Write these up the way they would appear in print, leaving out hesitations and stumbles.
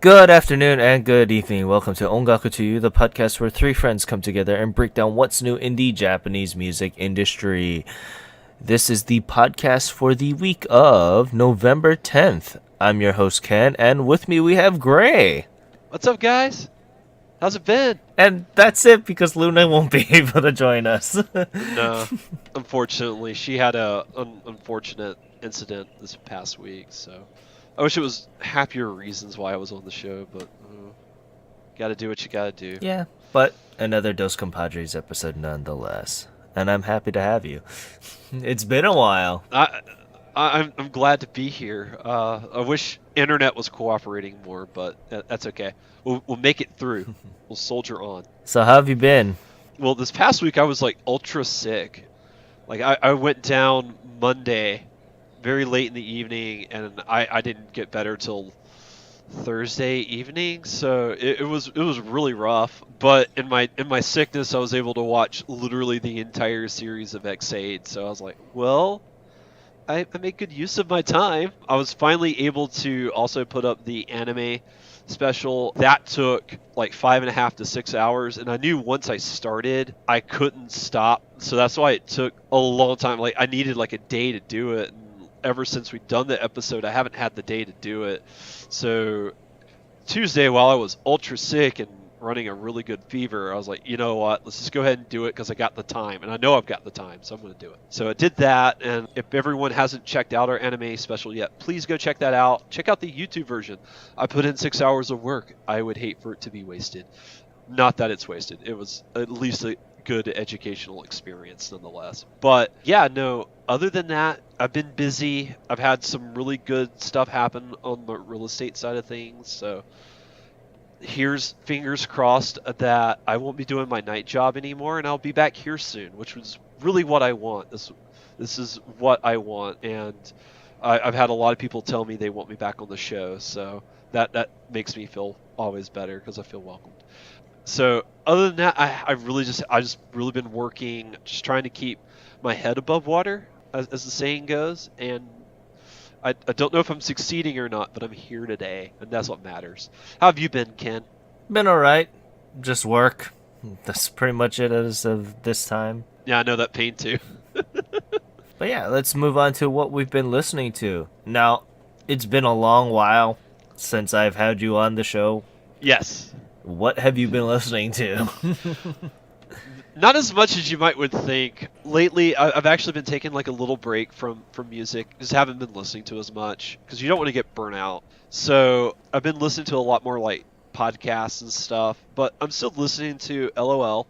Good afternoon and good evening. Welcome to Ongaku to You, the podcast where three friends come together and break down what's new in the Japanese music industry. This is the podcast for the week of November 10th. I'm your host, Ken, and with me we have Gray. What's up, guys? How's it been? And that's it because Luna won't be able to join us. No, unfortunately, she had an unfortunate incident this past week, so I wish it was happier reasons why I was on the show, but gotta do what you gotta do. Yeah, but another Dos Compadres episode nonetheless. And I'm happy to have you. It's been a while. I'm glad to be here. I wish internet was cooperating more, but that's okay. We'll make it through. We'll soldier on. So how have you been? Well, this past week I was like ultra sick. Like I went down Monday, very late in the evening, and I didn't get better till Thursday evening. So it was really rough. But in my sickness, I was able to watch literally the entire series of X8. So I was like, well, I made good use of my time. I was finally able to also put up the anime special. That took like 5.5 to 6 hours, and I knew once I started, I couldn't stop. So that's why it took a long time. Like I needed like a day to do it. And ever since we'd done the episode, I haven't had the day to do it. So Tuesday, while I was ultra sick and running a really good fever, I was like, you know what, let's just go ahead and do it because I got the time, and I know I've got the time, so I'm going to do it. So I did that, and if everyone hasn't checked out our anime special yet, please go check that out. Check out the YouTube version. I put in 6 hours of work. I would hate for it to be wasted. Not that it's wasted. It was at least a good educational experience nonetheless. But yeah, no, other than that, I've been busy. I've had some really good stuff happen on the real estate side of things, so here's fingers crossed that I won't be doing my night job anymore, and I'll be back here soon, which was really what I want. This is what I want, and I've had a lot of people tell me they want me back on the show, so that makes me feel always better because I feel welcomed. So other than that, I just really been working, just trying to keep my head above water, as the saying goes, and I don't know if I'm succeeding or not, but I'm here today, and that's what matters. How have you been, Ken? Been alright. Just work. That's pretty much it as of this time. Yeah, I know that pain too. But yeah, let's move on to what we've been listening to. Now, it's been a long while since I've had you on the show. Yes. What have you been listening to? Not as much as you would think. Lately, I've actually been taking like a little break from music. Just haven't been listening to as much because you don't want to get burnt out. So I've been listening to a lot more like podcasts and stuff. But I'm still listening to LOL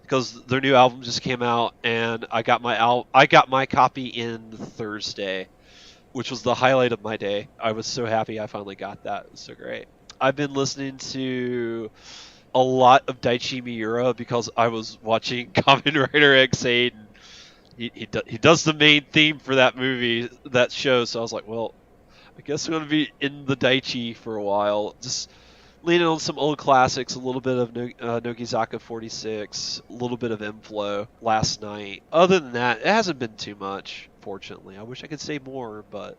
because their new album just came out, and I got my copy in Thursday, which was the highlight of my day. I was so happy I finally got that. It was so great. I've been listening to a lot of Daichi Miura because I was watching Kamen Rider X8, and he does the main theme for that movie, that show. So I was like, well, I guess I'm going to be in the Daichi for a while. Just leaning on some old classics, a little bit of Nogizaka 46, a little bit of M-Flow last night. Other than that, it hasn't been too much, fortunately. I wish I could say more, but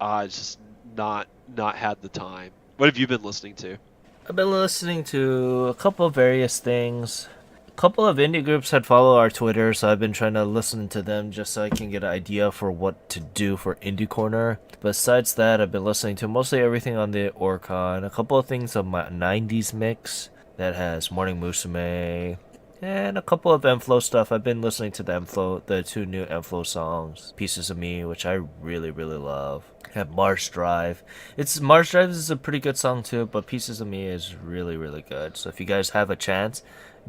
I just not had the time. What have you been listening to? I've been listening to a couple of various things. A couple of indie groups had followed our Twitter, so I've been trying to listen to them just so I can get an idea for what to do for Indie Corner. Besides that, I've been listening to mostly everything on the Oricon. A couple of things on my 90s mix that has Morning Musume, and a couple of M-Flow stuff. I've been listening to the two new M-Flow songs, Pieces of Me, which I really, really love. Have Mars Drive. Mars Drive is a pretty good song too, but Pieces of Me is really, really good. So if you guys have a chance,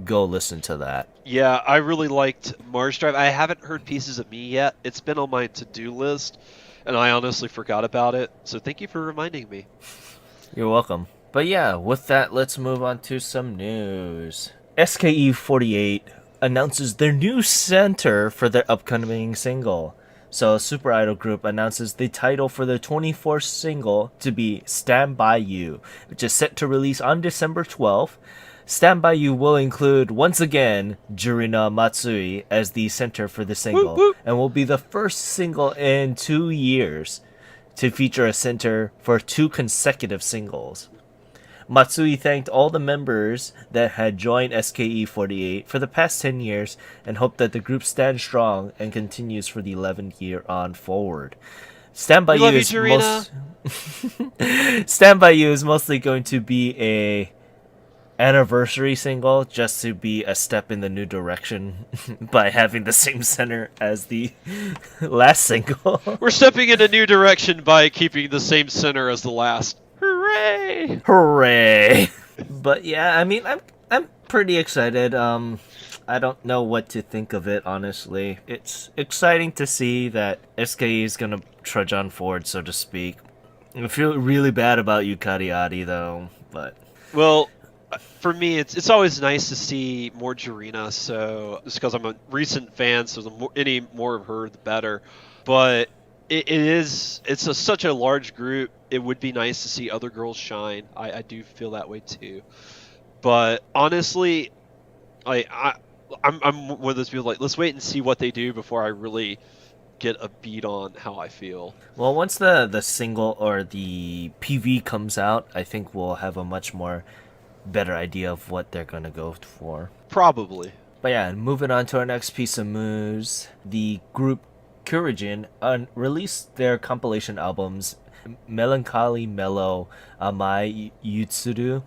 go listen to that. Yeah, I really liked Mars Drive. I haven't heard Pieces of Me yet. It's been on my to-do list, and I honestly forgot about it. So thank you for reminding me. You're welcome. But yeah, with that, let's move on to some news. SKE48 announces their new center for their upcoming single. So Super Idol Group announces the title for their 24th single to be Stand By You, which is set to release on December 12th. Stand By You will include, once again, Jurina Matsui as the center for the single, and will be the first single in 2 years to feature a center for 2 consecutive singles. Matsui thanked all the members that had joined SKE48 for the past 10 years and hoped that the group stands strong and continues for the 11th year on forward. Stand by We You love you, is Jarena. Stand by You is mostly going to be a anniversary single just to be a step in the new direction by having the same center as the last single. We're stepping in a new direction by keeping the same center as the last. Hooray! Hooray! But yeah, I mean, I'm pretty excited. I don't know what to think of it, honestly. It's exciting to see that SKE is gonna trudge on forward, so to speak. I feel really bad about Yukari Adi though, but Well, for me, it's always nice to see more Jarena. So just because I'm a recent fan, so any more of her, the better. But it's such a large group. It would be nice to see other girls shine. I do feel that way too. But honestly, I'm one of those people like, let's wait and see what they do before I really get a beat on how I feel. well, once the single or the PV comes out, I think we'll have a much more better idea of what they're gonna go for. Probably. But yeah, moving on to our next piece of news, the group Kurajin released their compilation albums Melancholy Mellow Amai Yutsuru,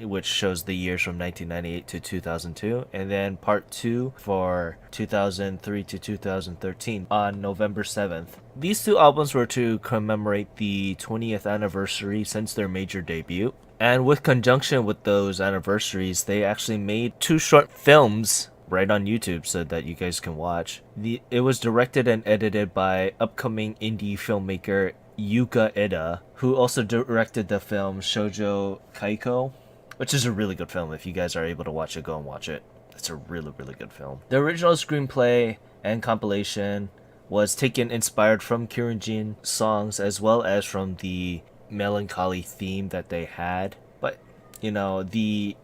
which shows the years from 1998 to 2002, and then part 2 for 2003 to 2013 on November 7th. These two albums were to commemorate the 20th anniversary since their major debut. And with conjunction with those anniversaries, they actually made 2 short films right on YouTube so that you guys can watch. It was directed and edited by upcoming indie filmmaker Yuka Eda, who also directed the film Shoujo Kaiko, which is a really good film. If you guys are able to watch it, go and watch it. It's a really, really good film. The original screenplay and compilation was inspired from Kirinjin songs as well as from the melancholy theme that they had. But, the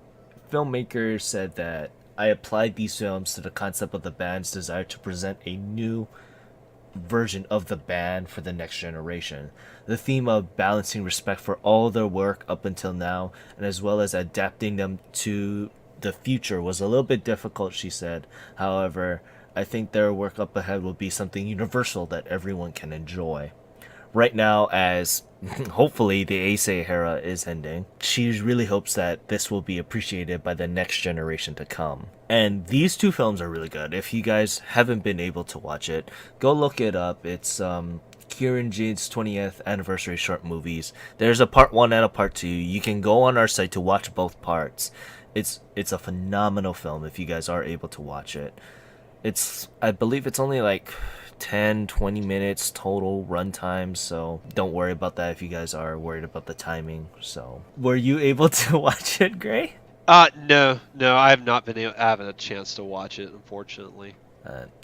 filmmaker said that I applied these films to the concept of the band's desire to present a new version of the band for the next generation. The theme of balancing respect for all their work up until now, and as well as adapting them to the future, was a little bit difficult, she said. However, I think their work up ahead will be something universal that everyone can enjoy. Right now, as hopefully the Ace era is ending, she really hopes that this will be appreciated by the next generation to come. And these 2 films are really good. If you guys haven't been able to watch it, go look it up. It's Kirinjin's 20th anniversary short movies. There's a part 1 and a part 2. You can go on our site to watch both parts. It's a phenomenal film if you guys are able to watch it. I believe it's only like 10-20 minutes total runtime, so don't worry about that if you guys are worried about the timing. So were you able to watch it, Gray? No, I have not been having a chance to watch it, unfortunately.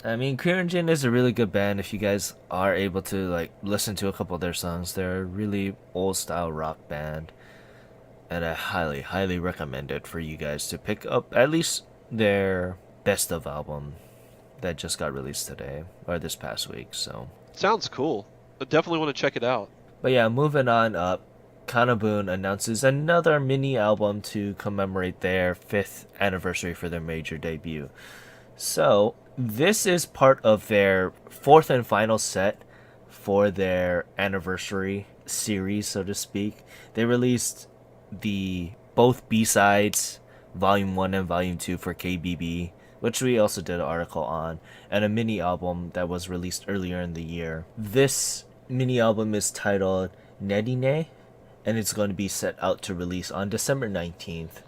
I mean, Kirinjin is a really good band. If you guys are able to listen to a couple of their songs, they're a really old style rock band, and I highly, highly recommend it for you guys to pick up at least their best of album that just got released today or this past week. So Sounds cool. I definitely want to check it out. but yeah, moving on up, Kanabun announces another mini album to commemorate their 5th anniversary for their major debut. So this is part of their 4th and final set for their anniversary series, so to speak. They released both B-sides, Volume 1 and Volume 2 for KBB, which we also did an article on, and a mini album that was released earlier in the year. This mini album is titled Nedine, and it's going to be set out to release on December 19th.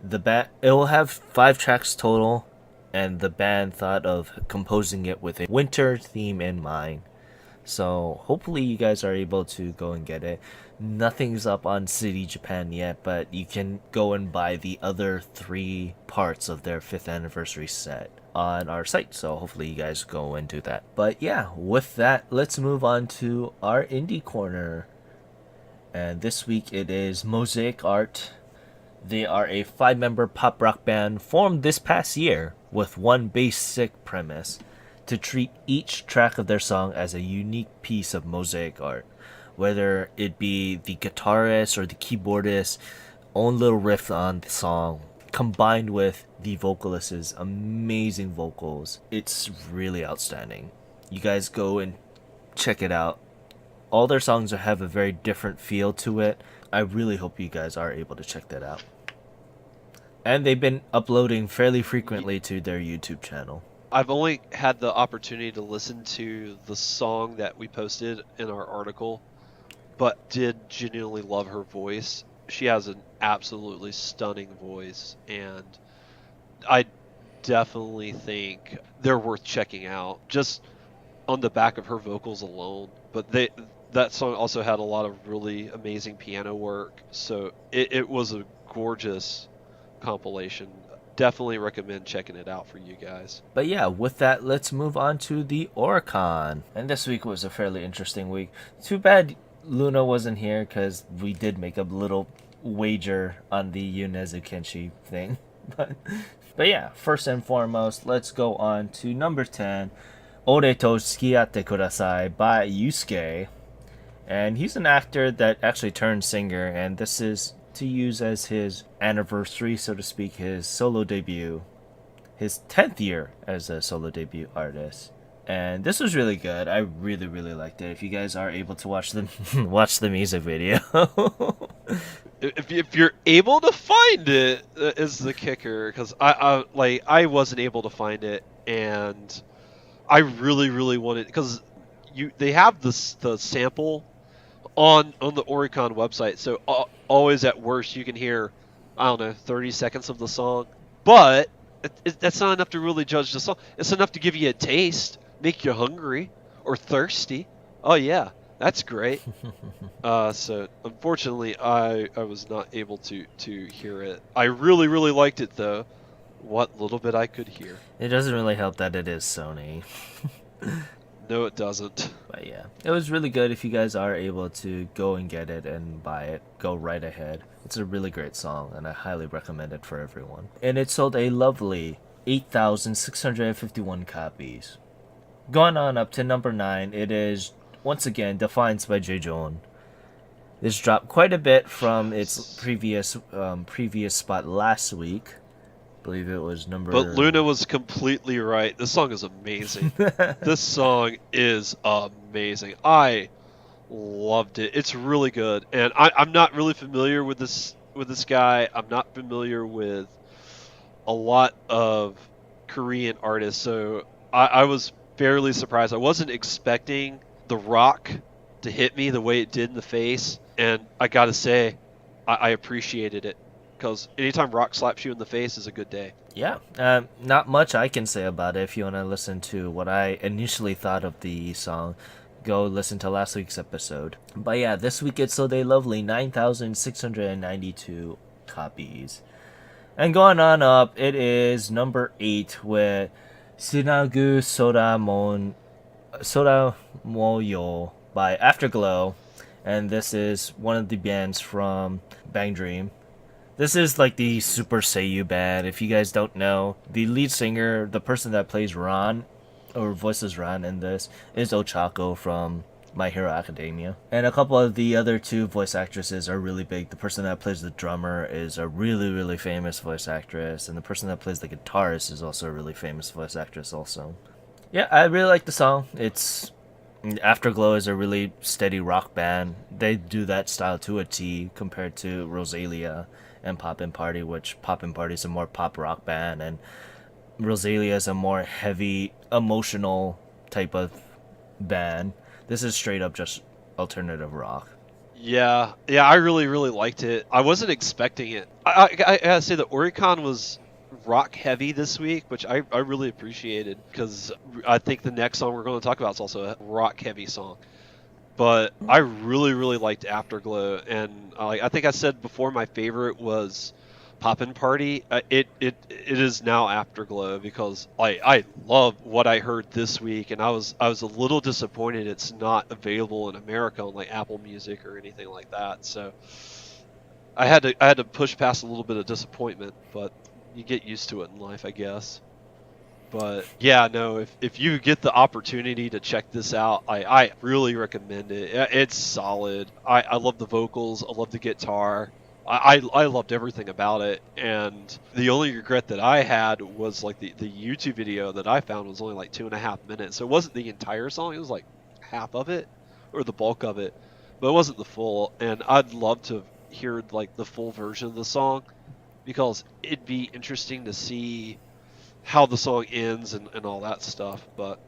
It will have 5 tracks total, and the band thought of composing it with a winter theme in mind. So hopefully you guys are able to go and get it. Nothing's up on City Japan yet, but you can go and buy the other 3 parts of their 5th anniversary set on our site. So hopefully you guys go and do that. But yeah, with that, let's move on to our indie corner. And this week it is Mosaic Art. They are a 5-member pop rock band formed this past year with one basic premise: to treat each track of their song as a unique piece of mosaic art. whether it be the guitarist or the keyboardist own little riff on the song combined with the vocalist's amazing vocals. It's really outstanding. You guys go and check it out. All their songs have a very different feel to it. I really hope you guys are able to check that out. And they've been uploading fairly frequently to their YouTube channel. I've only had the opportunity to listen to the song that we posted in our article, but did genuinely love her voice. She has an absolutely stunning voice, and I definitely think they're worth checking out just on the back of her vocals alone. But that song also had a lot of really amazing piano work, so it was a gorgeous compilation. Definitely recommend checking it out for you guys. But yeah, with that, let's move on to the Oricon. And this week was a fairly interesting week. Too bad Luna wasn't here because we did make a little wager on the Yonezu Kenshi thing. But yeah, first and foremost, let's go on to number 10, Ore to Sukiatte Kudasai by Yusuke. And he's an actor that actually turned singer, and this is to use as his anniversary, so to speak, his solo debut, his 10th year as a solo debut artist. And this was really good. I really, really liked it. If you guys are able to watch the watch the music video. If you're able to find it, is the kicker, because I wasn't able to find it, and I really wanted, because they have the sample on the Oricon website, so always at worst you can hear, I don't know, 30 seconds of the song, but that's not enough to really judge the song. It's enough to give you a taste, make you hungry or thirsty. Oh yeah, that's great. So unfortunately I was not able to hear it. I really liked it though, what little bit I could hear. It doesn't really help that it is Sony. No, it doesn't. But yeah, it was really good. If you guys are able to go and get it and buy it, go right ahead. It's a really great song, and I highly recommend it for everyone. And it sold a lovely 8,651 copies. Going on up to number 9, it is, once again, Defiance by Jejon. This dropped quite a bit from its previous spot last week. I believe it was number... But Luna was completely right. This song is amazing. This song is amazing. I loved it. It's really good. And I'm not really familiar with this guy. I'm not familiar with a lot of Korean artists, so I was fairly surprised. I wasn't expecting the rock to hit me the way it did in the face, and I gotta say, I appreciated it. Because anytime rock slaps you in the face is a good day. Yeah, not much I can say about it. If you want to listen to what I initially thought of the song, go listen to last week's episode. But yeah, this week it sold a lovely 9,692 copies. And going on up, it is number 8 with Sinagu Soda Moyo by Afterglow. And this is one of the bands from Bang Dream. This is like the Super Seiyu band. If you guys don't know, the lead singer, the person that plays Ran, or voices Ran in this, is Ochako from My Hero Academia. And a couple of the other 2 voice actresses are really big. The person that plays the drummer is a really famous voice actress, and the person that plays the guitarist is also a really famous voice actress also. Yeah, I really like the song. Afterglow is a really steady rock band. They do that style to a T compared to Rosalia and Poppin' Party, which Poppin' Party is a more pop rock band, and Rosalia is a more heavy, emotional type of band. This is straight up just alternative rock. Yeah, I really liked it. I wasn't expecting it. I gotta say the Oricon was rock heavy this week, which I really appreciated, because I think the next song we're going to talk about is also a rock heavy song. But I really liked Afterglow, and I think I said before my favorite was Poppin' Party. It is now Afterglow, because I love what I heard this week, and I was a little disappointed it's not available in America on like Apple Music or anything like that. So I had to push past a little bit of disappointment, but you get used to it in life, I guess. But yeah, no, if you get the opportunity to check this out, I really recommend it. It's solid. I love the vocals. I love the guitar. I loved everything about it. And the only regret that I had was like the YouTube video that I found was only like 2.5 minutes. So it wasn't the entire song. It was like half of it or the bulk of it, but it wasn't the full. And I'd love to hear like the full version of the song because it'd be interesting to see how the song ends and all that stuff. But,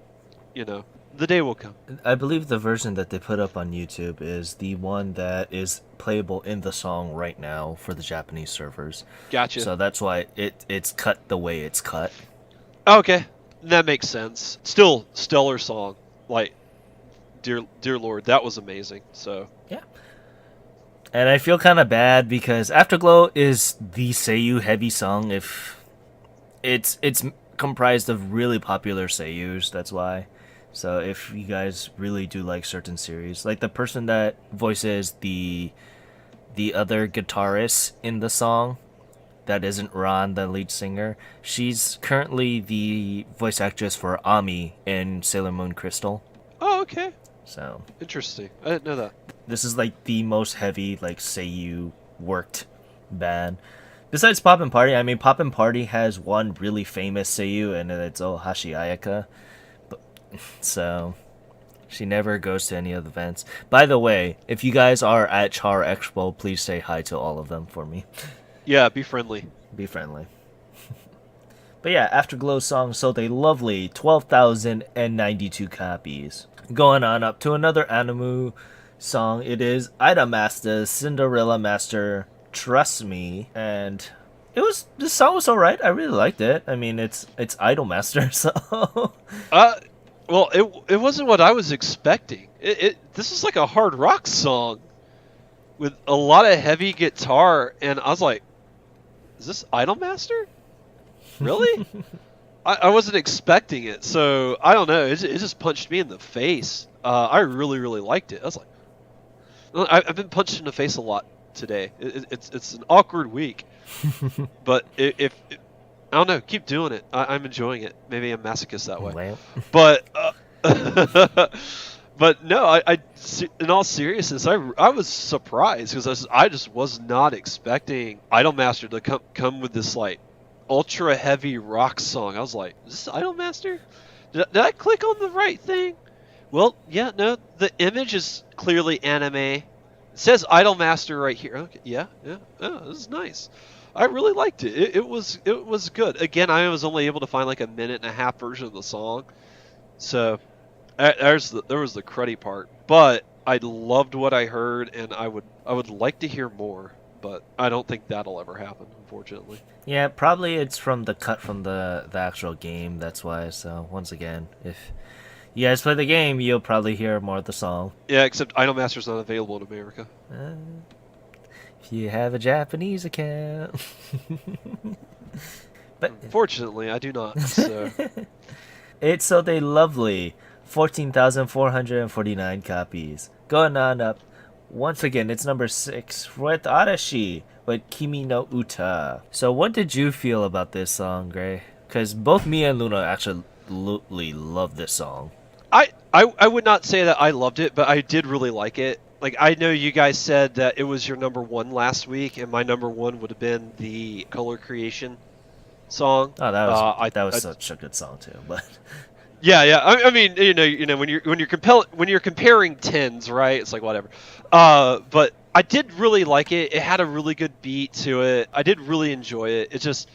the day will come. I believe the version that they put up on YouTube is the one that is playable in the song right now for the Japanese servers. Gotcha. So that's why it's cut the way it's cut. Okay, that makes sense. Still, stellar song. Like, dear Lord, that was amazing. So yeah. And I feel kind of bad because Afterglow is the Seiyu heavy song. If it's comprised of really popular seiyus, that's why. So if you guys really do like certain series, like the person that voices the other guitarist in the song, that isn't Ron, the lead singer, she's currently the voice actress for Ami in Sailor Moon Crystal. Oh, okay. So interesting. I didn't know that. This is like the most heavy like Seiyu worked band. Besides Poppin' Party, I mean Poppin' Party has one really famous Seiyu and it's Ohashi Ayaka. So she never goes to any of the events. By the way, if you guys are at Char Expo, please say hi to all of them for me. Yeah, be friendly. Be friendly. But yeah, Afterglow song sold a lovely 12,092 copies. Going on up to another Animu song, it is Idolmaster's Cinderella Master Trust Me, and this song was alright. I really liked it. I mean, it's Idolmaster, so well, it wasn't what I was expecting. This is like a hard rock song with a lot of heavy guitar, and I was like, is this Idolmaster? Really? I wasn't expecting it, so I don't know. It just punched me in the face. I really, really liked it. I was like, I've been punched in the face a lot today. It's an awkward week, but if I don't know, keep doing it. I'm enjoying it. Maybe I'm masochist that way. Well. But but no, I in all seriousness, I was surprised because I just was not expecting Idolmaster to come with this like ultra heavy rock song. I was like, is this Idolmaster? Did I click on the right thing? Well, yeah, no, the image is clearly anime. It says Idolmaster right here. Okay, yeah. Oh, this is nice. I really liked it. It was good. Again, I was only able to find like a 1.5-minute version of the song, so there was the cruddy part. But I loved what I heard, and I would like to hear more, but I don't think that'll ever happen, unfortunately. Yeah, probably it's from the cut from the actual game. That's why. So once again, if you guys play the game, you'll probably hear more of the song. Yeah, except Idolmaster's not available in America. If you have a Japanese account. But unfortunately, I do not. So. It sold a lovely 14,449 copies. Going on up. Once again, it's number 6 with Arashi with Kimi no Uta. So what did you feel about this song, Gray? Because both me and Luna absolutely love this song. I would not say that I loved it, but I did really like it. Like, I know you guys said that it was your number 1 last week, and my number 1 would have been the Color Creation song. Oh, that was such a good song too. But yeah. I mean, when you're comparing tens, right? It's like whatever. But I did really like it. It had a really good beat to it. I did really enjoy it. It just,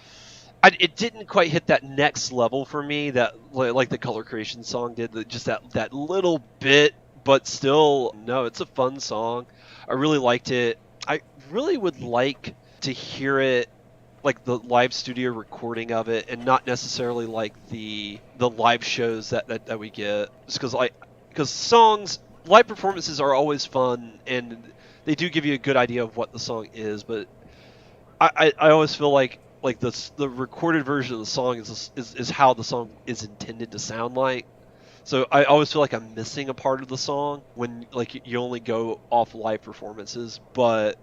it didn't quite hit that next level for me that like the Color Creation song did. Just that little bit. But still, no, it's a fun song. I really liked it. I really would like to hear it, like the live studio recording of it, and not necessarily like the live shows that we get. Just because songs, live performances are always fun, and they do give you a good idea of what the song is. But I always feel like the recorded version of the song is how the song is intended to sound like. So I always feel like I'm missing a part of the song when like you only go off live performances. But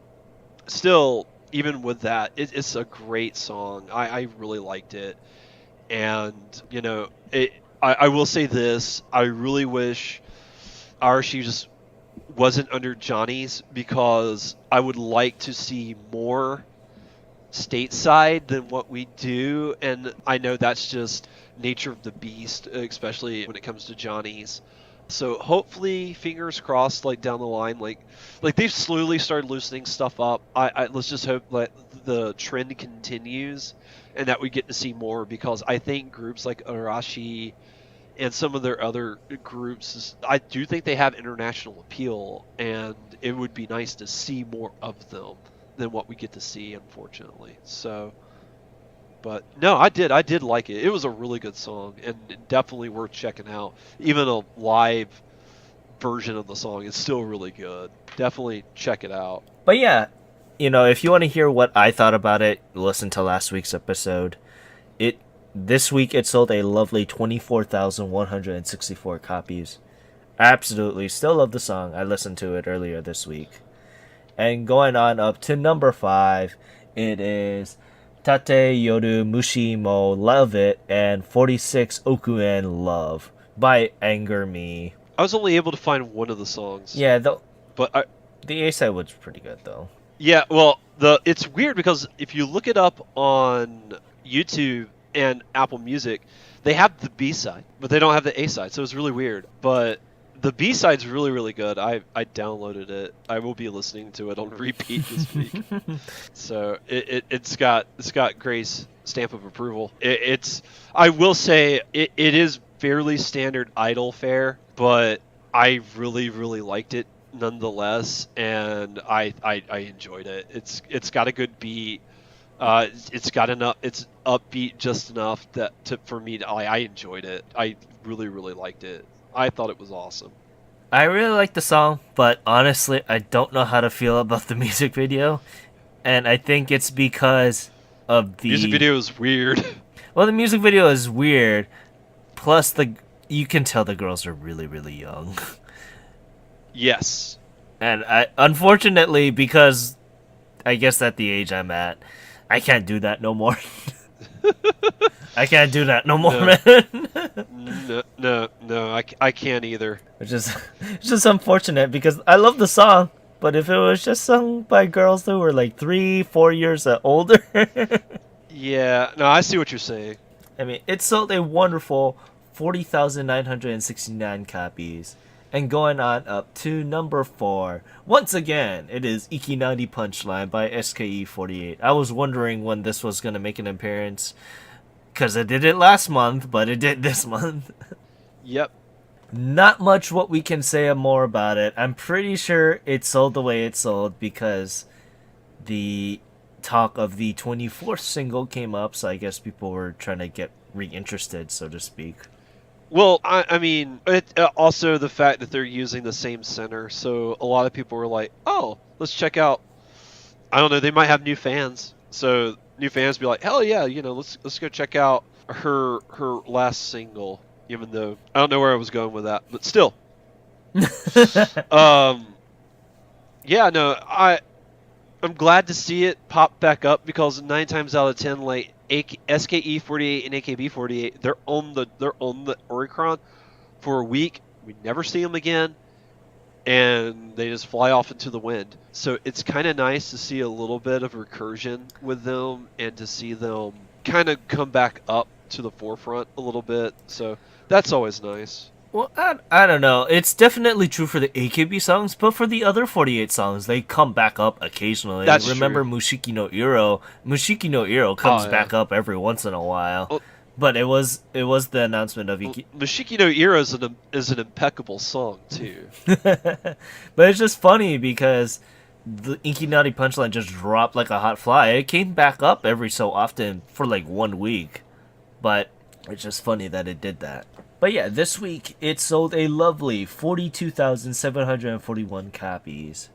still, even with that, it's a great song. I really liked it. And I will say this: I really wish Arashi just wasn't under Johnny's, because I would like to see more stateside than what we do, and I know that's just nature of the beast, especially when it comes to Johnny's. So hopefully, fingers crossed, like down the line, like they've slowly started loosening stuff up. I let's just hope that the trend continues and that we get to see more, because I think groups like Arashi and some of their other groups, I do think they have international appeal, and it would be nice to see more of them than what we get to see, unfortunately. So, but no, I did like it. It was a really good song, and definitely worth checking out. Even a live version of the song is still really good. Definitely check it out. But yeah, if you want to hear what I thought about it, listen to last week's episode. This week it sold a lovely 24,164 copies. I absolutely still love the song. I listened to it earlier this week. And going on up to number 5, it is Tate Yoru Mushi Mo Love It and 46 Okuen Love by Anger Me. I was only able to find one of the songs. Yeah, but the A-side was pretty good though. Yeah, well, it's weird because if you look it up on YouTube and Apple Music, they have the B-side, but they don't have the A-side, so it's really weird. But the B-side's really, really good. I downloaded it. I will be listening to it on repeat this week. So it's got Gray's stamp of approval. I will say it is fairly standard Idol fare, but I really, really liked it nonetheless, and I enjoyed it. It's got a good beat. It's got enough. It's upbeat just enough for me to. I enjoyed it. I really, really liked it. I thought it was awesome. I really like the song, but honestly, I don't know how to feel about the music video, and I think it's because of the music video is weird. Well, the music video is weird. Plus, you can tell the girls are really, really young. Yes. And unfortunately, because I guess at the age I'm at, I can't do that no more. I can't do that no more, man. No, I can't either. It's just unfortunate because I love the song, but if it was just sung by girls that were like 3-4 years older. Yeah, no, I see what you're saying. I mean, it sold a wonderful 40,969 copies. And going on up to number 4, once again, it is Ikinari Punchline by SKE48. I was wondering when this was going to make an appearance, because it did it last month, but it did this month. Yep. Not much what we can say more about it. I'm pretty sure it sold the way it sold because the talk of the 24th single came up, so I guess people were trying to get reinterested, so to speak. Well, I mean, also the fact that they're using the same center, so a lot of people were like, "Oh, let's check out." I don't know. They might have new fans, so new fans be like, "Hell yeah, let's go check out her last single." Even though I don't know where I was going with that, but still. Yeah, no, I'm glad to see it pop back up because 9 times out of 10, like SKE48 and AKB48, they're on the Oricon for a week. We never see them again, and they just fly off into the wind. So it's kind of nice to see a little bit of recursion with them and to see them kind of come back up to the forefront a little bit. So that's always nice. Well, I don't know. It's definitely true for the AKB songs, but for the other 48 songs, they come back up occasionally. That's Remember true. Mushiki no Iro? Mushiki no Iro comes back up every once in a while. Well, but it was the announcement of Mushiki no Iro is an impeccable song too. But it's just funny because the Ikinari Punchline just dropped like a hot fly. It came back up every so often for like 1 week. But it's just funny that it did that. But yeah, this week it sold a lovely 42,741 copies.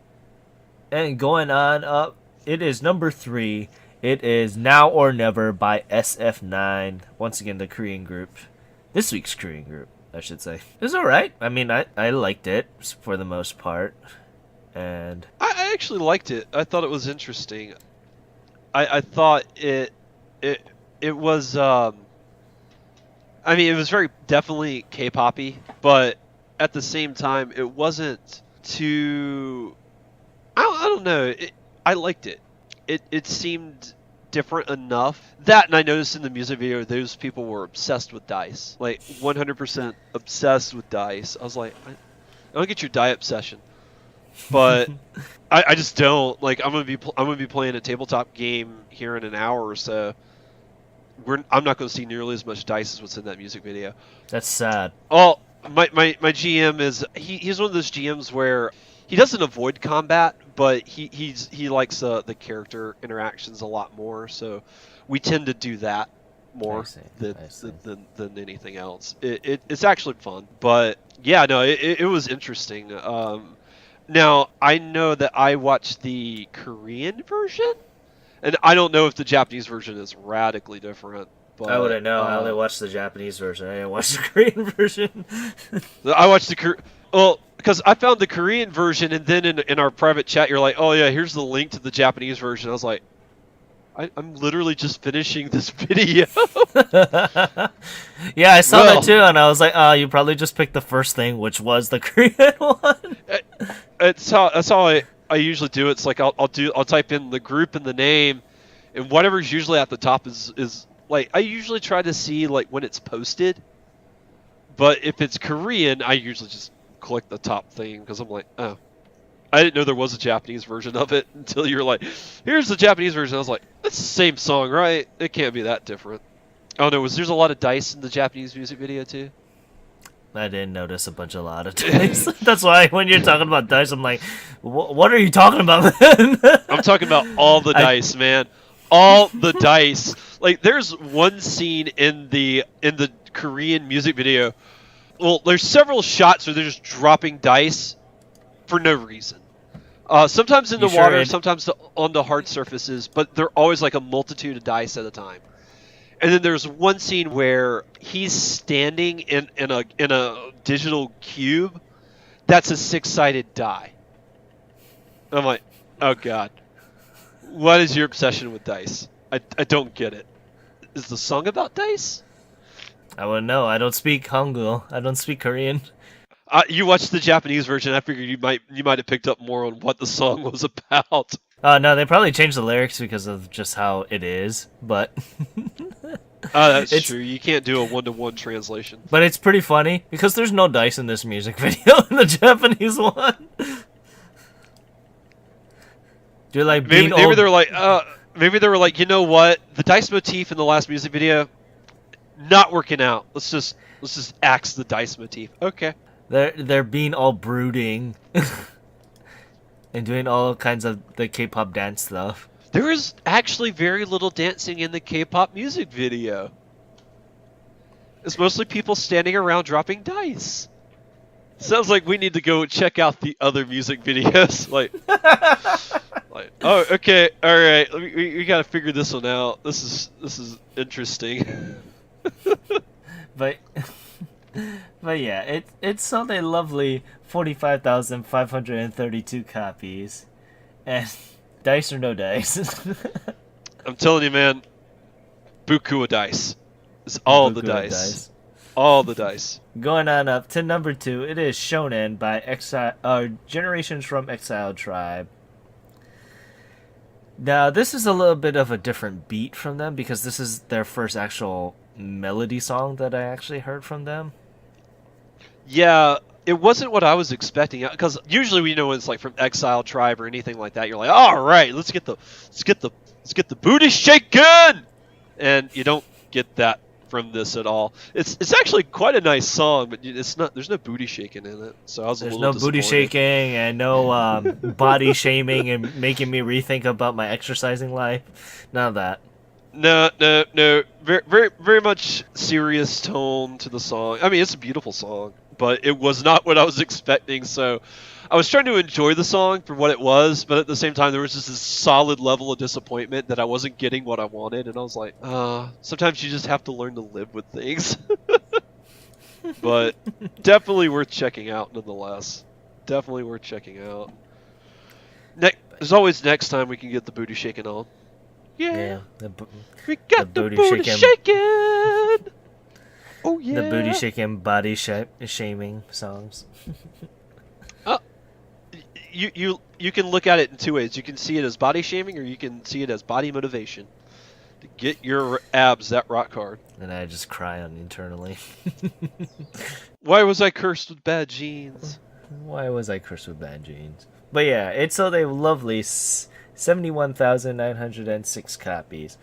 And going on up, it is number 3. It is Now or Never by SF9. Once again, the Korean group. This week's Korean group, I should say. It was alright. I mean, I liked it for the most part. And I actually liked it. I thought it was interesting. I thought it was I mean, it was very definitely K-poppy, but at the same time, it wasn't too. I don't know. I liked it. It seemed different enough. That, and I noticed in the music video, those people were obsessed with Dice, like 100% obsessed with Dice. I was like, I don't get your die obsession, but I just don't. Like, I'm gonna be playing a tabletop game here in an hour or so. I'm not gonna see nearly as much Dice as what's in that music video. That's sad. Oh, my GM is he's one of those GMs where he doesn't avoid combat, but he likes the character interactions a lot more. So we tend to do that more than anything else. It's actually fun, but yeah, no, it was interesting. Now I know that I watched the Korean version, and I don't know if the Japanese version is radically different. But, I wouldn't know. I only watched the Japanese version. I didn't watch the Korean version. I watched well, because I found the Korean version, and then in our private chat, you're like, "Oh yeah, here's the link to the Japanese version." I was like, I'm literally just finishing this video. Yeah, I saw that too, and I was like, "Oh, you probably just picked the first thing, which was the Korean one." That's how I usually do it. It's like I'll type in the group and the name, and whatever's usually at the top is like, I usually try to see like when it's posted. But if it's Korean, I usually just click the top thing because I'm like, oh, I didn't know there was a Japanese version of it until you're like, here's the Japanese version. I was like, it's the same song, right? It can't be that different. Oh no, there's a lot of dice in the Japanese music video too? I didn't notice a lot of dice. That's why when you're talking about dice, I'm like, what are you talking about, man? I'm talking about all the dice, man. All the dice. Like, there's one scene in the Korean music video. Well, there's several shots where they're just dropping dice for no reason. Sometimes in the water, sometimes on the hard surfaces, but they're always like a multitude of dice at a time. And then there's one scene where he's standing in a digital cube that's a 6-sided die. I'm like, oh god, what is your obsession with dice? I don't get it. Is the song about dice? I wouldn't know. I don't speak Hangul. I don't speak Korean. You watched the Japanese version. I figured you might have picked up more on what the song was about. No, they probably changed the lyrics because of just how it is, but... That's true. You can't do a one-to-one translation. But it's pretty funny, because there's no dice in this music video in the Japanese one. Dude, like, maybe they were like, you know what? The dice motif in the last music video, not working out. Let's just axe the dice motif. Okay. They're being all brooding. And doing all kinds of the K-pop dance stuff. There is actually very little dancing in the K-pop music video. It's mostly people standing around dropping dice. Sounds like we need to go check out the other music videos. like, oh, okay, all right. We gotta figure this one out. This is interesting. But yeah, it sold a lovely 45,532 copies, and dice or no dice. I'm telling you, man, buku dice. It's all the dice. All the dice. Going on up to number 2, it is Shonen by Generations from Exiled Tribe. Now, this is a little bit of a different beat from them because this is their first actual melody song that I actually heard from them. Yeah, it wasn't what I was expecting, because usually when it's like from Exile Tribe or anything like that, you're like, all right, let's get the booty shaking, and you don't get that from this at all. It's actually quite a nice song, but it's not. There's no booty shaking in it, so I was a little disappointed. There's no booty shaking and no body shaming and making me rethink about my exercising life. None of that. No. Very, very, very much serious tone to the song. I mean, it's a beautiful song, but it was not what I was expecting. So I was trying to enjoy the song for what it was, but at the same time, there was just this solid level of disappointment that I wasn't getting what I wanted. And I was like, sometimes you just have to learn to live with things. But definitely worth checking out nonetheless. Definitely worth checking out. There's always next time we can get the booty shaking on. Yeah. We got the booty shaking. Oh The booty yeah. shaking, body shaming songs. Uh, you can look at it in two ways. You can see it as body shaming, or you can see it as body motivation to get your abs that rock hard. And I just cry on internally. Why was I cursed with bad genes? Why was I cursed with bad genes? But yeah, it sold a lovely 71,906 copies.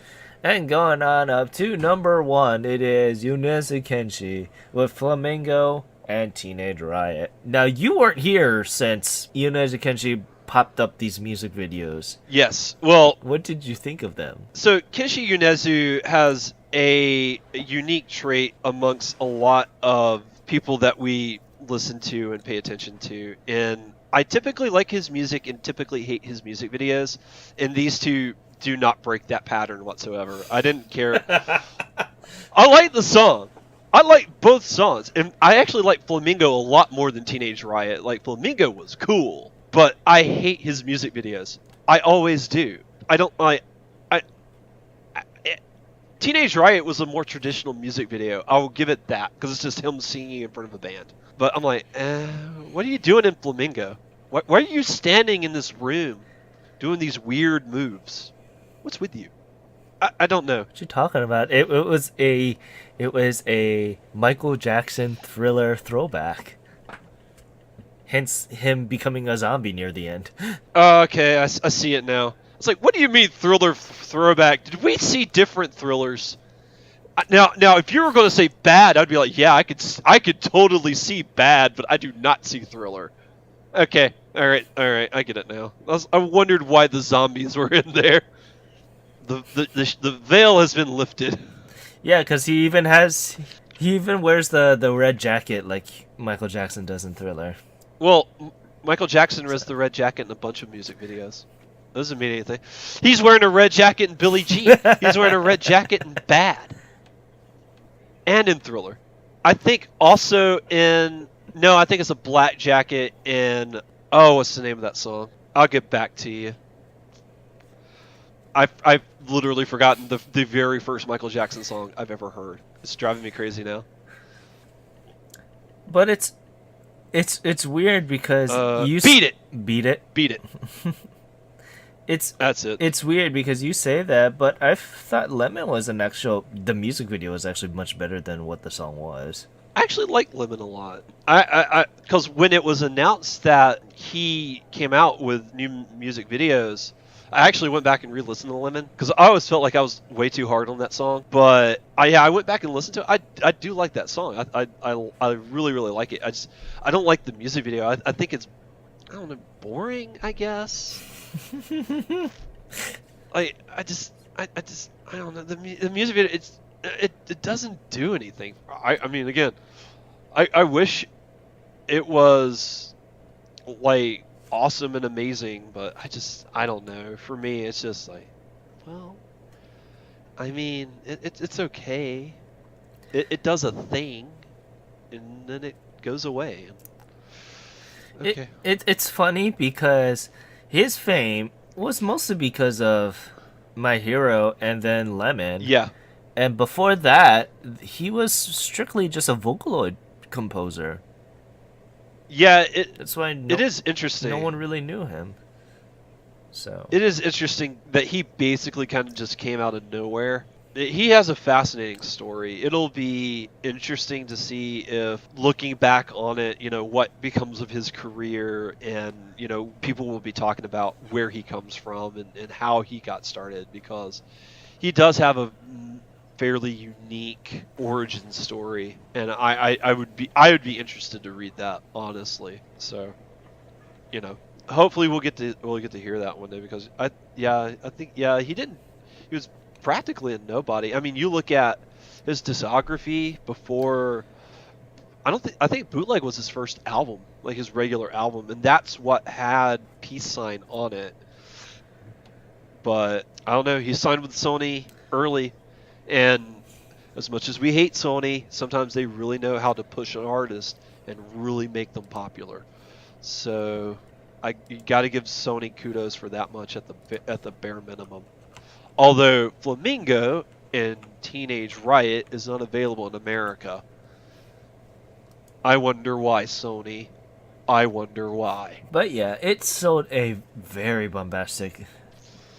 And going on up to number 1, it is Yonezu Kenshi with Flamingo and Teenage Riot. Now, you weren't here since Yonezu Kenshi popped up these music videos. Yes. Well, What did you think of them? so Kenshi Yonezu has a unique trait amongst a lot of people that we listen to and pay attention to. And I typically like his music and typically hate his music videos. And these two do not break that pattern whatsoever. I didn't care. I like the song. I like both songs. And I actually like Flamingo a lot more than Teenage Riot. Like, Flamingo was cool, but I hate his music videos. I always do. I don't like. Teenage Riot was a more traditional music video. I will give it that because it's just him singing in front of a band. But I'm like, what are you doing in Flamingo? Why are you standing in this room doing these weird moves? What's with you? I don't know. What you talking about? It was a Michael Jackson Thriller throwback. Hence him becoming a zombie near the end. Okay, I see it now. It's like, what do you mean Thriller throwback? Did we see different Thrillers? Now, if you were going to say bad, I'd be like, yeah, I could totally see bad, but I do not see Thriller. Okay, all right, I get it now. I wondered why the zombies were in there. The veil has been lifted. Yeah, because he even wears the red jacket like Michael Jackson does in Thriller. Well, Michael Jackson wears the red jacket in a bunch of music videos. Doesn't mean anything. He's wearing a red jacket in Billie Jean. He's wearing a red jacket in Bad. And in Thriller. I think also in... No, I think it's a black jacket in... Oh, what's the name of that song? I'll get back to you. I've literally forgotten the very first Michael Jackson song I've ever heard. It's driving me crazy now. But it's weird because Beat It! Beat It. Beat It. That's it. It's weird because you say that, but I thought Lemon was the music video was actually much better than what the song was. I actually like Lemon a lot. Because when it was announced that he came out with new music videos, I actually went back and re-listened to Lemon because I always felt like I was way too hard on that song. But I went back and listened to it. I do like that song. I really like it. I don't like the music video. I think it's, I don't know, boring, I guess. I don't know, the music video, it doesn't do anything. I mean, again, I wish it was like awesome and amazing, but I don't know. For me, it's just like, well, I mean, it's okay. It does a thing, and then it goes away. Okay. It's funny because his fame was mostly because of My Hero and then Lemon. Yeah. And before that, he was strictly just a Vocaloid composer. Yeah, That's why it is interesting. No one really knew him. So it is interesting that he basically kind of just came out of nowhere. He has a fascinating story. It'll be interesting to see if, looking back on it, what becomes of his career, and, people will be talking about where he comes from and how he got started, because he does have a fairly unique origin story, and I would be interested to read that, honestly. So, hopefully we'll get to hear that one day, because I think he was practically a nobody. I mean, you look at his discography before. I think Bootleg was his first album, like his regular album, and that's what had Peace Sign on it. But I don't know. He signed with Sony early, and as much as we hate Sony, sometimes they really know how to push an artist and really make them popular. So you got to give Sony kudos for that much at the bare minimum. Although Flamingo and Teenage Riot is unavailable in America, I wonder why, Sony. I wonder why. But yeah, it sold a very bombastic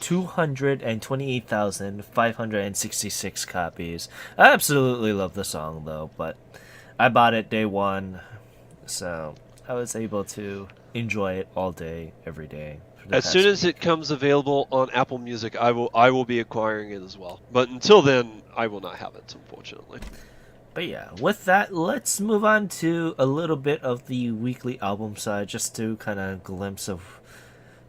228,566 copies. I absolutely love the song though, but I bought it day one, so I was able to enjoy it all day, every day for the As past soon as week. it comes available on Apple Music, I will be acquiring it as well. But until then, I will not have it, unfortunately. But yeah, with that, let's move on to a little bit of the weekly album side, just to kind of glimpse of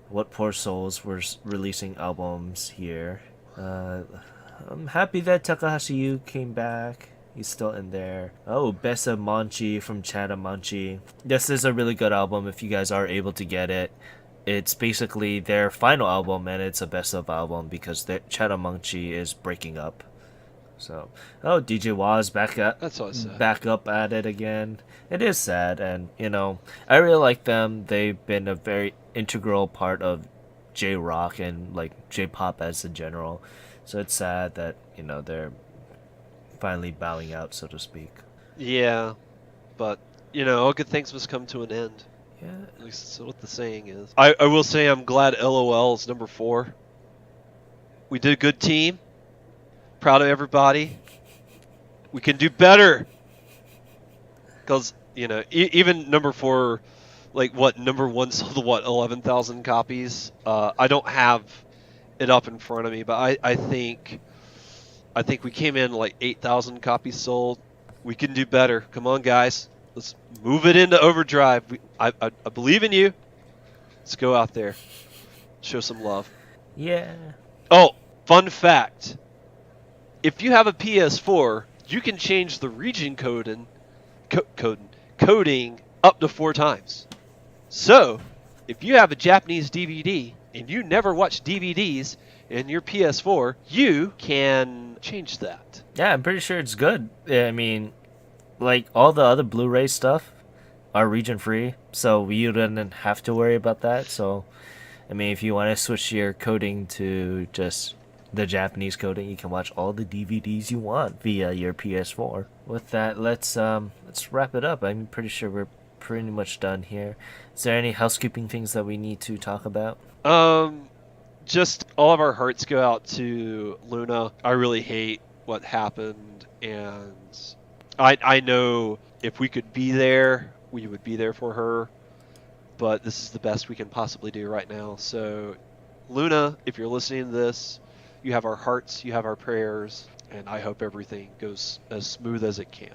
what Poor Souls were releasing albums here. I'm happy that Takahashi Yu came back. He's still in there. Oh, Bessa Monchi from Chadamanchi. This is a really good album if you guys are able to get it. It's basically their final album, and it's a best of album because Chadamanchi is breaking up. So, oh, DJ Waz That's all I said. back up at it again. It is sad, and I really like them. They've been a very integral part of J rock and like J pop as in general. So it's sad that they're finally bowing out, so to speak. Yeah, but all good things must come to an end. Yeah, At least that's what the saying is. I will say I'm glad LOL is number 4. We did a good team. Proud of everybody. We can do better. Because, even number 4, like number 1 sold 11,000 copies. I don't have it up in front of me, but I think we came in like 8,000 copies sold. We can do better. Come on, guys. Let's move it into overdrive. I believe in you. Let's go out there. Show some love. yeah. Oh, fun fact. If you have a PS4, you can change the region coding up to 4 times. So, if you have a Japanese DVD and you never watch DVDs in your PS4, you can change that. Yeah, I'm pretty sure it's good. I mean, like all the other Blu-ray stuff are region free, so you didn't have to worry about that. So, I mean, if you want to switch your coding to just the Japanese coding, you can watch all the DVDs you want via your PS4. With that, let's wrap it up. I'm pretty sure we're pretty much done here. Is there any housekeeping things that we need to talk about? Just all of our hearts go out to Luna. I really hate what happened, and I know if we could be there, we would be there for her, but this is the best we can possibly do right now. So, Luna, if you're listening to this, you have our hearts, you have our prayers, and I hope everything goes as smooth as it can.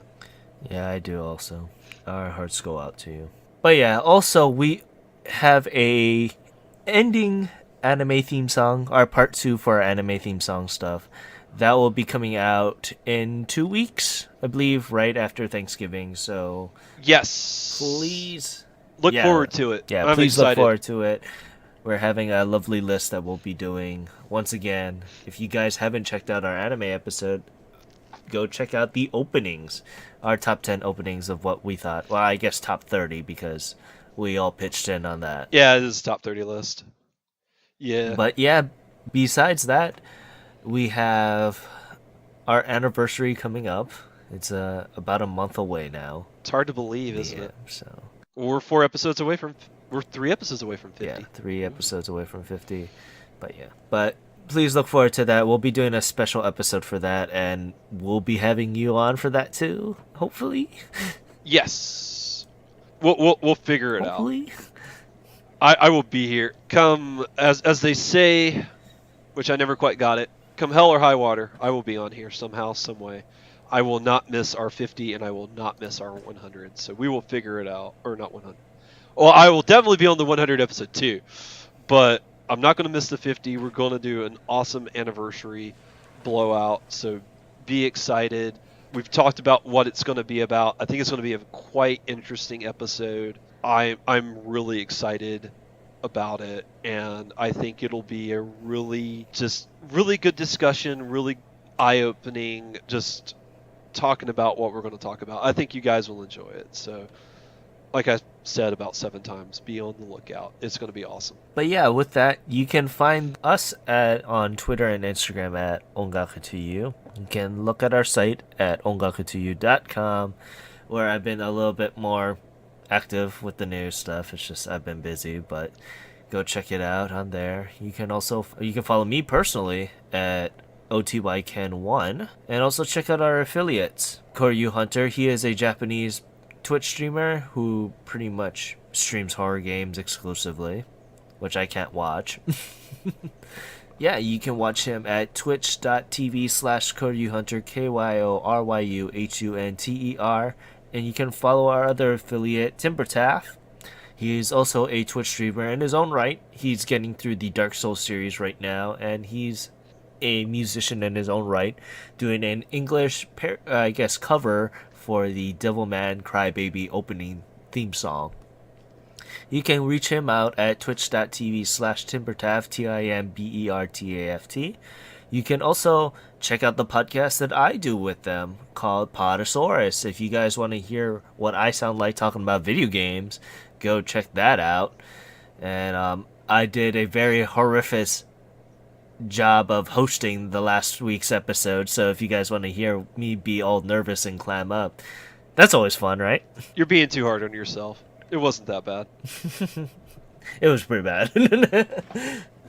Yeah, I do also. Our hearts go out to you. But yeah, also we have a ending anime theme song, our part 2 for our anime theme song stuff. That will be coming out in 2 weeks, I believe, right after Thanksgiving. So Yes. please Look forward to it. Yeah, I'm please excited. look forward to it. We're having a lovely list that we'll be doing. Once again, if you guys haven't checked out our anime episode, go check out the openings. Our top 10 openings of what we thought. Well, I guess top 30 because we all pitched in on that. Yeah, it is a top 30 list. Yeah. But yeah, besides that, we have our anniversary coming up. It's about a month away now. It's hard to believe, isn't it? So We're 3 episodes away from 50. yeah, 3 episodes away from 50. But please look forward to that. We'll be doing a special episode for that, and we'll be having you on for that too, hopefully. Yes. We'll figure it Hopefully. out. I will be here. Come as they say, which I never quite got it. Come hell or high water, I will be on here somehow, some way. I will not miss our 50, and I will not miss our 100. So we will figure it out, or not 100. Well, I will definitely be on the 100 episode too, but I'm not going to miss the 50. We're going to do an awesome anniversary blowout, so be excited. We've talked about what it's going to be about. I think it's going to be a quite interesting episode. I'm really excited about it, and I think it'll be a really good discussion, really eye-opening, just talking about what we're going to talk about. I think you guys will enjoy it. So, like I said about 7 times, be on the lookout. It's going to be awesome. But yeah, with that, you can find us on Twitter and Instagram at ongaku2u. You can look at our site at ongaku2u.com. where I've been a little bit more active with the news stuff. It's just I've been busy, but go check it out on there. You can follow me personally at OTYCan1, and also check out our affiliates. Koryu Hunter, he is a Japanese Twitch streamer who pretty much streams horror games exclusively, which I can't watch. Yeah, you can watch him at twitch.tv/KoryuHunter, KYORYUHUNTER, and you can follow our other affiliate, Timbertaff. He's also a Twitch streamer in his own right. He's getting through the Dark Souls series right now, and he's a musician in his own right, doing an English, cover for the Devilman Crybaby opening theme song. You can reach him out at twitch.tv/Timbertaft, TIMBERTAFT. You can also check out the podcast that I do with them called Podosaurus. If you guys want to hear what I sound like talking about video games, go check that out. And I did a very horrific job of hosting the last week's episode, so if you guys want to hear me be all nervous and clam up, that's always fun, right? You're being too hard on yourself. It wasn't that bad. It was pretty bad.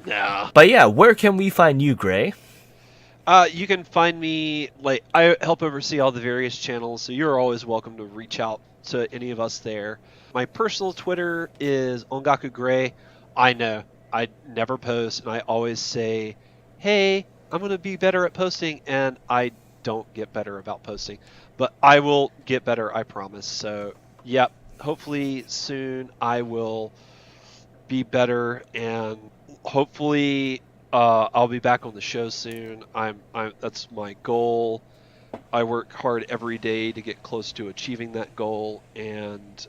Yeah. But yeah, where can we find you, Gray? You can find me, I help oversee all the various channels, so you're always welcome to reach out to any of us there. My personal Twitter is Ongaku Gray. I know, I never post, and I always say, hey, I'm going to be better at posting, and I don't get better about posting. But I will get better, I promise. So, yep, hopefully soon I will be better, and hopefully I'll be back on the show soon. That's my goal. I work hard every day to get close to achieving that goal, and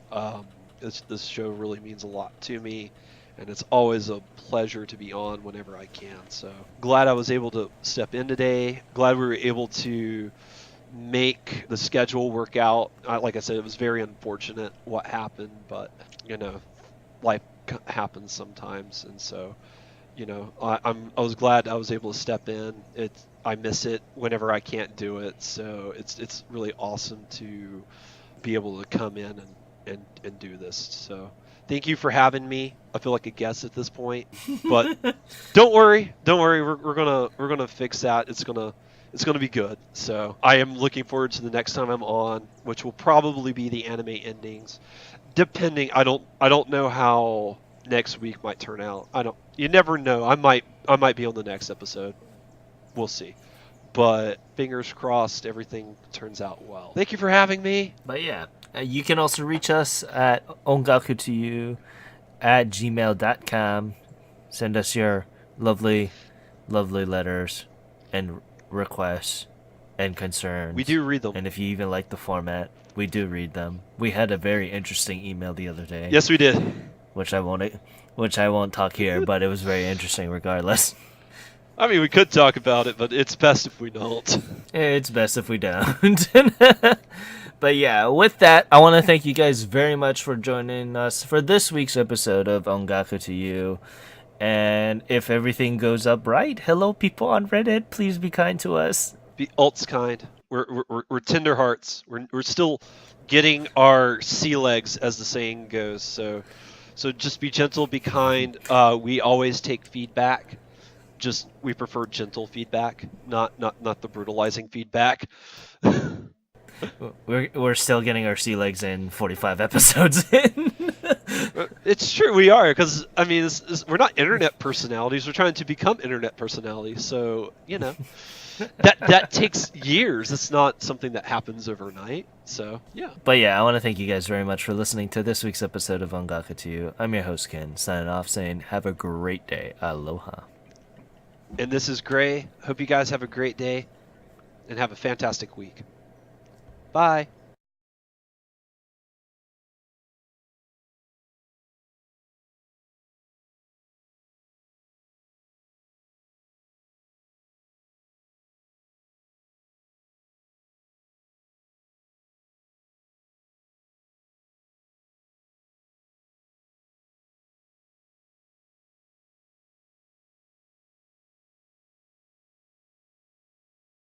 this show really means a lot to me, and it's always a pleasure to be on whenever I can. So glad I was able to step in today. Glad we were able to make the schedule work out. Like I said, it was very unfortunate what happened, but life happens sometimes, and so I was glad I was able to step in. I miss it whenever I can't do it, so it's really awesome to be able to come in and do this. So thank you for having me. I feel like a guest at this point, but don't worry. We're gonna fix that. It's gonna be good. So I am looking forward to the next time I'm on, which will probably be the anime endings, depending. I don't know how next week might turn out. You never know. I might be on the next episode. We'll see. But fingers crossed everything turns out well. Thank you for having me. But yeah, you can also reach us at ongakutoyou@gmail.com. Send us your lovely letters and requests and concerns. We do read them. And if you even like the format, we do read them. We had a very interesting email the other day. Yes, we did. Which I won't talk here, but it was very interesting regardless. I mean, we could talk about it, but it's best if we don't. It's best if we don't. But yeah, with that, I want to thank you guys very much for joining us for this week's episode of Ongaku to You. And if everything goes up right, hello people on Reddit, please be kind to us. Be alts kind. We're tender hearts. We're still getting our sea legs, as the saying goes. So just be gentle, be kind. We always take feedback. We prefer gentle feedback, not the brutalizing feedback. We're still getting our sea legs in 45 episodes in. It's true, we are, because I mean, we're not internet personalities. We're trying to become internet personalities. So that takes years. It's not something that happens overnight. So yeah. But yeah, I want to thank you guys very much for listening to this week's episode of Ongaku to You. I'm your host Ken, signing off, saying have a great day. Aloha. And this is Gray. Hope you guys have a great day and have a fantastic week. Bye.